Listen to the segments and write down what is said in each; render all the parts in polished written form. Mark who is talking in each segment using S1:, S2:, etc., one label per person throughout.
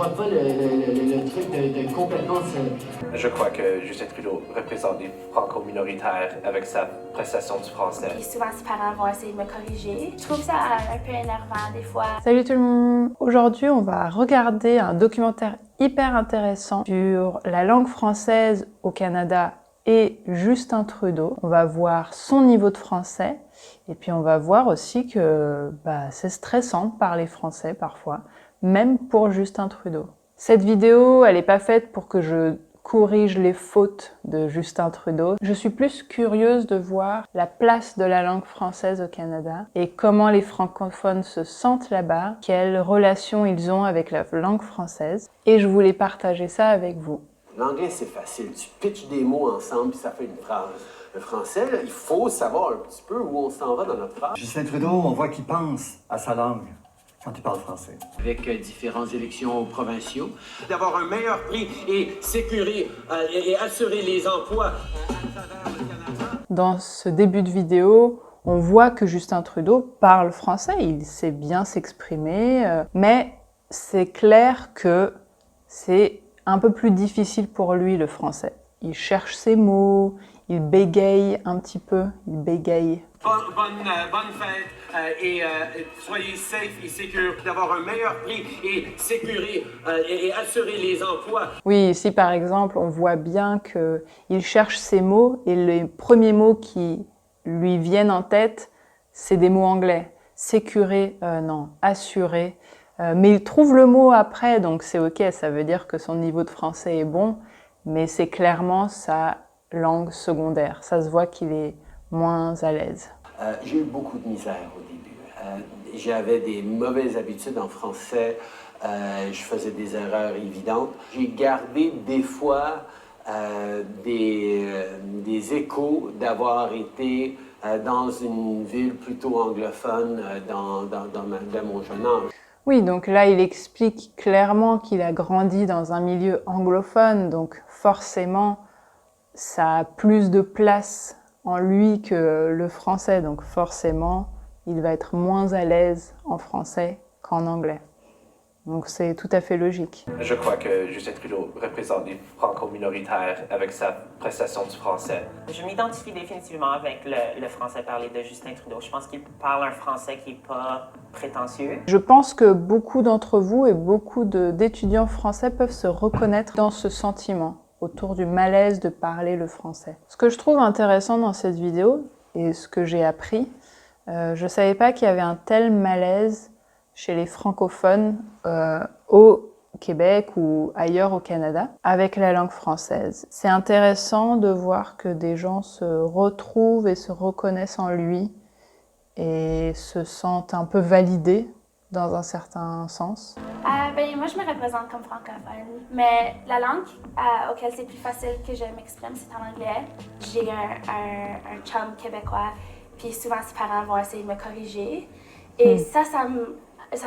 S1: vois pas le truc de complètement
S2: Je crois que Justin Trudeau représente des franco-minoritaires avec sa prestation du français.
S3: Puis souvent, ses parents vont essayer de me corriger. Je trouve ça un peu énervant des fois.
S4: Salut tout le monde! Aujourd'hui, on va regarder un documentaire hyper intéressant sur la langue française au Canada et Justin Trudeau. On va voir son niveau de français et puis on va voir aussi que c'est stressant de parler français parfois, même pour Justin Trudeau. Cette vidéo, elle n'est pas faite pour que je corrige les fautes de Justin Trudeau. Je suis plus curieuse de voir la place de la langue française au Canada et comment les francophones se sentent là-bas, quelles relations ils ont avec la langue française. Et je voulais partager ça avec vous.
S5: L'anglais, c'est facile. Tu pitches des mots ensemble, puis ça fait une phrase. Le français, là, il faut savoir un petit peu où on s'en va dans notre phrase.
S6: Justin Trudeau, on voit qu'il pense à sa langue quand il parle français.
S1: avec différentes élections provinciaux.
S5: D'avoir un meilleur prix et sécuriser et assurer les emplois.
S4: Dans ce début de vidéo, on voit que Justin Trudeau parle français, il sait bien s'exprimer, mais c'est clair que c'est un peu plus difficile pour lui le français. Il cherche ses mots, il bégaye un petit peu, il bégaye.
S5: Bonne fête et soyez safe et sécure. D'avoir un meilleur prix et sécuriser et assurer les emplois.
S4: Oui, ici par exemple, on voit bien qu'il cherche ses mots et les premiers mots qui lui viennent en tête, c'est des mots anglais. Sécurer, non, assurer. Mais il trouve le mot après, donc c'est ok, ça veut dire que son niveau de français est bon, mais c'est clairement sa langue secondaire. Ça se voit qu'il est moins à l'aise.
S5: J'ai eu beaucoup de misère au début. J'avais des mauvaises habitudes en français. Je faisais des erreurs évidentes. J'ai gardé des fois des échos d'avoir été dans une ville plutôt anglophone dans mon jeune âge.
S4: Oui, donc là, il explique clairement qu'il a grandi dans un milieu anglophone, donc forcément, ça a plus de place en lui que le français, donc forcément, il va être moins à l'aise en français qu'en anglais. Donc c'est tout à fait logique.
S2: Je crois que Justin Trudeau représente des franco-minoritaires avec sa prestation du français.
S7: Je m'identifie définitivement avec le français parlé de Justin Trudeau. Je pense qu'il parle un français qui n'est pas prétentieux.
S4: Je pense que beaucoup d'entre vous et beaucoup d'étudiants français peuvent se reconnaître dans ce sentiment autour du malaise de parler le français. Ce que je trouve intéressant dans cette vidéo, et ce que j'ai appris, je ne savais pas qu'il y avait un tel malaise chez les francophones au Québec ou ailleurs au Canada avec la langue française. C'est intéressant de voir que des gens se retrouvent et se reconnaissent en lui et se sentent un peu validés dans un certain sens.
S3: Moi, je me représente comme francophone, mais la langue auquel c'est plus facile que je m'exprime, c'est en anglais. J'ai un chum québécois, puis souvent ses parents vont essayer de me corriger. Et ça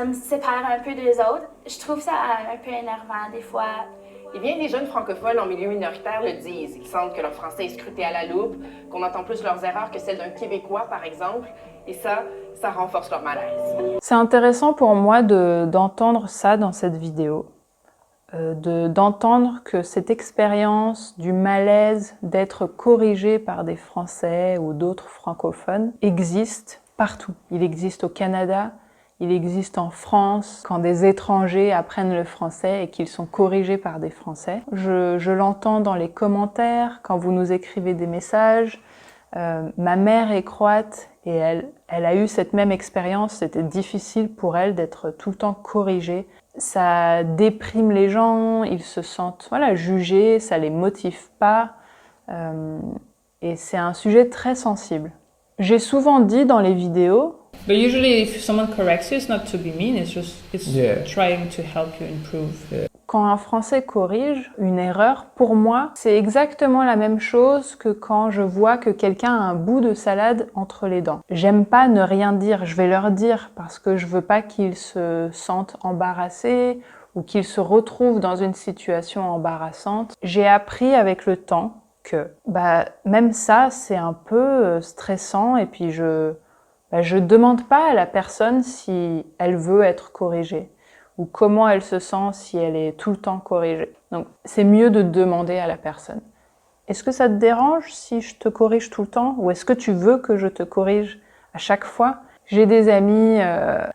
S3: me sépare un peu des autres. Je trouve ça un peu énervant des fois.
S8: Et bien des jeunes francophones en milieu minoritaire le disent. Ils sentent que leur français est scruté à la loupe, qu'on entend plus leurs erreurs que celles d'un Québécois, par exemple. Et ça renforce leur malaise.
S4: C'est intéressant pour moi d'entendre ça dans cette vidéo. D'entendre que cette expérience du malaise d'être corrigé par des Français ou d'autres francophones existe partout. Il existe au Canada, il existe en France, quand des étrangers apprennent le français et qu'ils sont corrigés par des Français. Je l'entends dans les commentaires, quand vous nous écrivez des messages. Ma mère est croate et elle a eu cette même expérience. C'était difficile pour elle d'être tout le temps corrigée. Ça déprime les gens, ils se sentent jugés, ça les motive pas. Et c'est un sujet très sensible. J'ai souvent dit dans les vidéos,
S9: But usually if someone corrects you, it's not to be mean, it's trying to help you improve.
S4: Quand un Français corrige une erreur, pour moi, c'est exactement la même chose que quand je vois que quelqu'un a un bout de salade entre les dents. J'aime pas ne rien dire, je vais leur dire parce que je veux pas qu'ils se sentent embarrassés ou qu'ils se retrouvent dans une situation embarrassante. J'ai appris avec le temps que même ça, c'est un peu stressant et puis je demande pas à la personne si elle veut être corrigée ou comment elle se sent si elle est tout le temps corrigée. Donc c'est mieux de demander à la personne. Est-ce que ça te dérange si je te corrige tout le temps ou est-ce que tu veux que je te corrige à chaque fois? J'ai des amis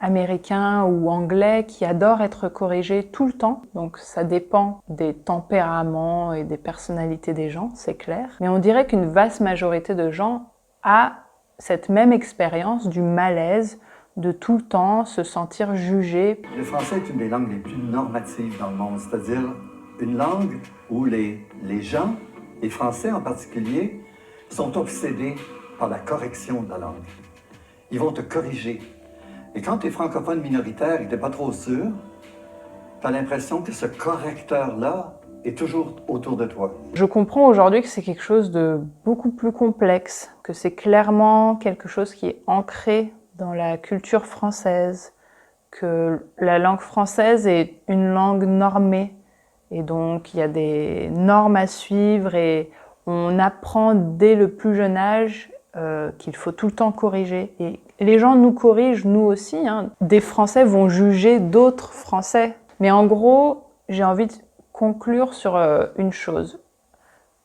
S4: américains ou anglais qui adorent être corrigés tout le temps. Donc ça dépend des tempéraments et des personnalités des gens, c'est clair. Mais on dirait qu'une vaste majorité de gens a cette même expérience du malaise de tout le temps se sentir jugé.
S6: Le français est une des langues les plus normatives dans le monde, c'est-à-dire une langue où les gens, les Français en particulier, sont obsédés par la correction de la langue. Ils vont te corriger. Et quand tu es francophone minoritaire et que tu n'es pas trop sûr, tu as l'impression que ce correcteur-là est toujours autour de toi.
S4: Je comprends aujourd'hui que c'est quelque chose de beaucoup plus complexe, que c'est clairement quelque chose qui est ancré dans la culture française, que la langue française est une langue normée, et donc il y a des normes à suivre et on apprend dès le plus jeune âge qu'il faut tout le temps corriger. Et les gens nous corrigent, nous aussi. Hein. Des Français vont juger d'autres Français. Mais en gros, j'ai envie de conclure sur une chose.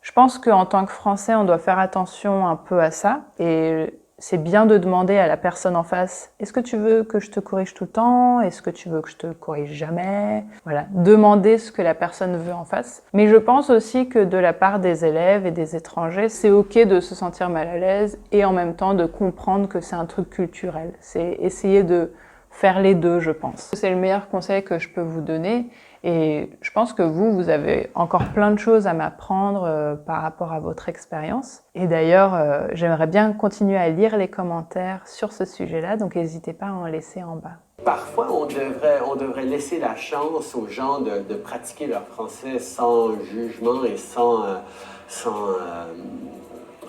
S4: Je pense qu'en tant que Français, on doit faire attention un peu à ça. Et c'est bien de demander à la personne en face, est-ce que tu veux que je te corrige tout le temps? Est-ce que tu veux que je te corrige jamais? Voilà, demander ce que la personne veut en face. Mais je pense aussi que de la part des élèves et des étrangers, c'est ok de se sentir mal à l'aise et en même temps de comprendre que c'est un truc culturel. C'est essayer de faire les deux, je pense. C'est le meilleur conseil que je peux vous donner. Et je pense que vous avez encore plein de choses à m'apprendre par rapport à votre expérience. Et d'ailleurs, j'aimerais bien continuer à lire les commentaires sur ce sujet-là, donc n'hésitez pas à en laisser en bas.
S5: Parfois, on devrait laisser la chance aux gens de pratiquer leur français sans jugement et sans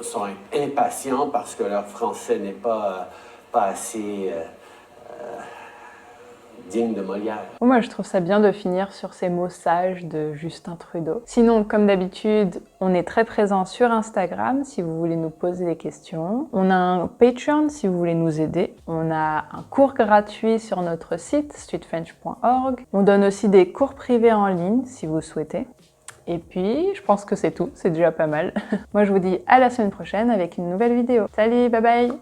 S5: être impatients parce que leur français n'est pas assez digne de Molière.
S4: Moi, je trouve ça bien de finir sur ces mots sages de Justin Trudeau. Sinon, comme d'habitude, on est très présent sur Instagram si vous voulez nous poser des questions. On a un Patreon si vous voulez nous aider. On a un cours gratuit sur notre site streetfrench.org. On donne aussi des cours privés en ligne si vous souhaitez. Et puis, je pense que c'est tout, c'est déjà pas mal. Moi, je vous dis à la semaine prochaine avec une nouvelle vidéo. Salut, bye bye!